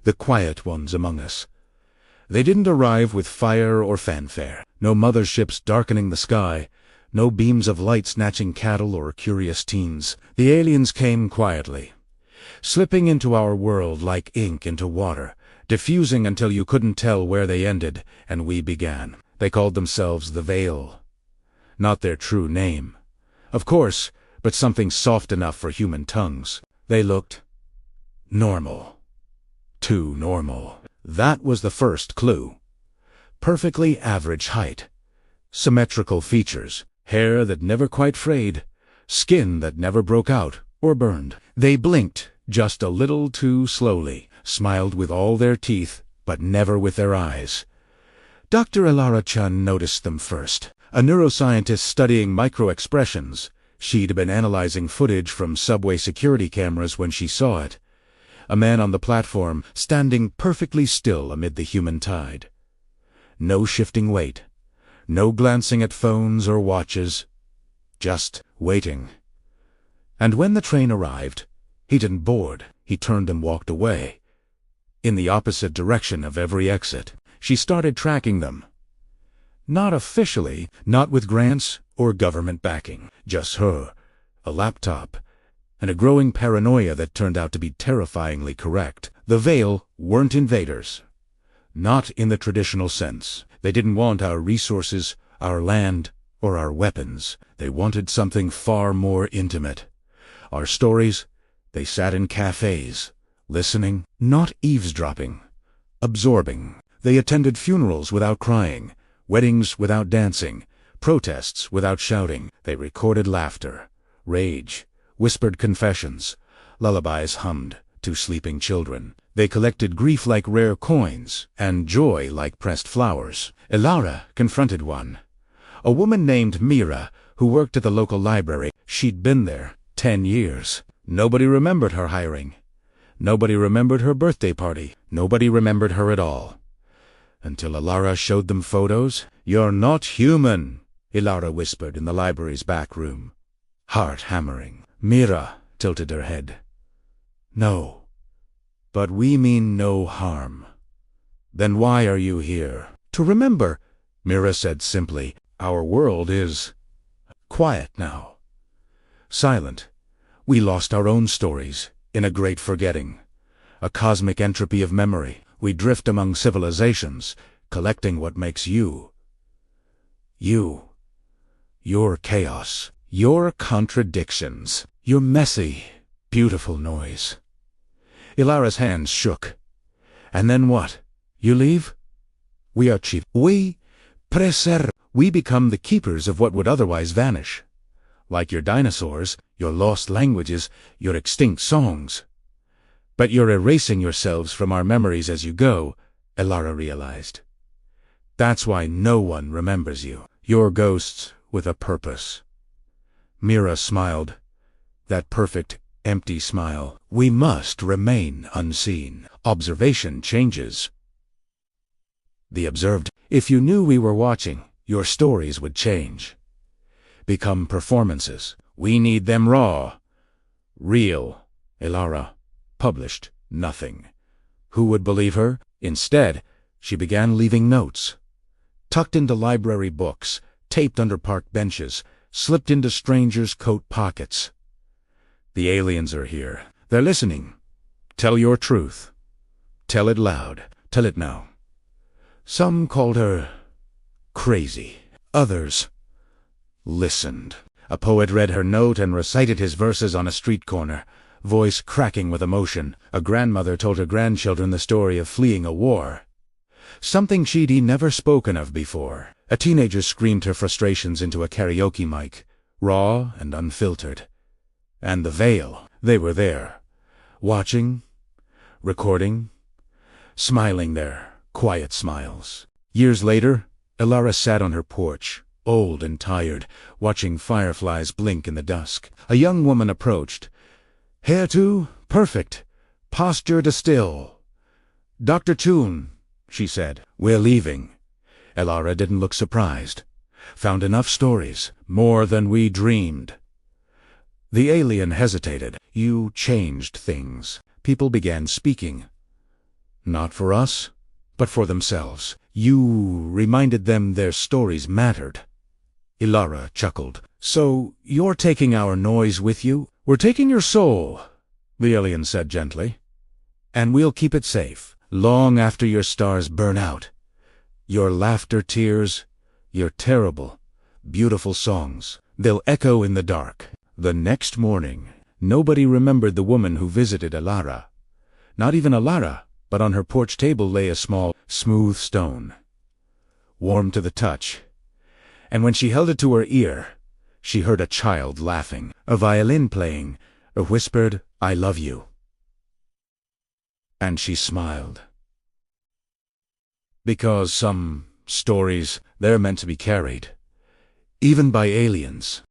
the quiet ones among us. They didn't arrive with fire or fanfare, no motherships darkening the sky, no beams of light snatching cattle or curious teens. The aliens came quietly, slipping into our world like ink into water, diffusing until you couldn't tell where they ended and we began. They called themselves the Veil. Not their true name, of course, but something soft enough for human tongues. They looked normal. Too normal. That was the first clue. Perfectly average height, symmetrical features, hair that never quite frayed, skin that never broke out or burned. They blinked just a little too slowly, smiled with all their teeth, but never with their eyes. Dr. Elara Chun noticed them first. A neuroscientist studying micro-expressions. She'd been analyzing footage from subway security cameras when she saw it. A man on the platform, standing perfectly still amid the human tide. No shifting weight. No glancing at phones or watches. Just waiting. And when the train arrived, he didn't board. He turned and walked away. In the opposite direction of every exit. She started tracking them. Not officially, not with grants or government backing. Just her, a laptop, and a growing paranoia that turned out to be terrifyingly correct. The Veil weren't invaders. Not in the traditional sense. They didn't want our resources, our land, or our weapons. They wanted something far more intimate. Our stories, they sat in cafes, listening, not eavesdropping, absorbing. They attended funerals without crying, weddings without dancing, protests without shouting. They recorded laughter, rage, whispered confessions, lullabies hummed to sleeping children. They collected grief like rare coins, and joy like pressed flowers. Elara confronted one. A woman named Mira, who worked at the local library. She'd been there 10 years. Nobody remembered her hiring. Nobody remembered her birthday party. Nobody remembered her at all. Until Elara showed them photos. "You're not human," Elara whispered in the library's back room. Heart hammering. Mira tilted her head. "No. But we mean no harm." "Then why are you here?" "To remember," Mira said simply. "Our world is quiet now. Silent. We lost our own stories in a great forgetting. A cosmic entropy of memory. We drift among civilizations, collecting what makes you. You. Your chaos. Your contradictions. Your messy, beautiful noise." Elara's hands shook. "And then what? You leave?" "We are chief. We preserve. We become the keepers of what would otherwise vanish. Like your dinosaurs, your lost languages, your extinct songs. But you're erasing yourselves from our memories as you go," Elara realized. "That's why no one remembers you. You're ghosts with a purpose." Mira smiled. That perfect, empty smile. "We must remain unseen. Observation changes." The observed. "If you knew we were watching, your stories would change. Become performances. We need them raw. Real." Elara published nothing. Who would believe her? Instead, she began leaving notes. Tucked into library books, taped under park benches, slipped into strangers' coat pockets. "The aliens are here. They're listening. Tell your truth. Tell it loud. Tell it now." Some called her crazy. Others listened. A poet read her note and recited his verses on a street corner, voice cracking with emotion. A grandmother told her grandchildren the story of fleeing a war. Something she'd never spoken of before. A teenager screamed her frustrations into a karaoke mic, raw and unfiltered. And the Veil, they were there, watching, recording, smiling their quiet smiles. Years later, Elara sat on her porch, old and tired, watching fireflies blink in the dusk. A young woman approached. "Hair too? Perfect. Posture still." "Dr. Chun," she said, "we're leaving." Elara didn't look surprised. "Found enough stories, more than we dreamed." The alien hesitated. "You changed things." People began speaking. Not for us, but for themselves. You reminded them their stories mattered. Ilara chuckled. So, you're taking our noise with you? We're taking your soul, the alien said gently. And we'll keep it safe, long after your stars burn out. Your laughter, tears, your terrible, beautiful songs, they'll echo in the dark. The next morning, nobody remembered the woman who visited Ilara. Not even Ilara, but on her porch table lay a small, smooth stone, warm to the touch. And when she held it to her ear, she heard a child laughing, a violin playing, a whispered, "I love you." And she smiled. Because some stories, they're meant to be carried, even by aliens.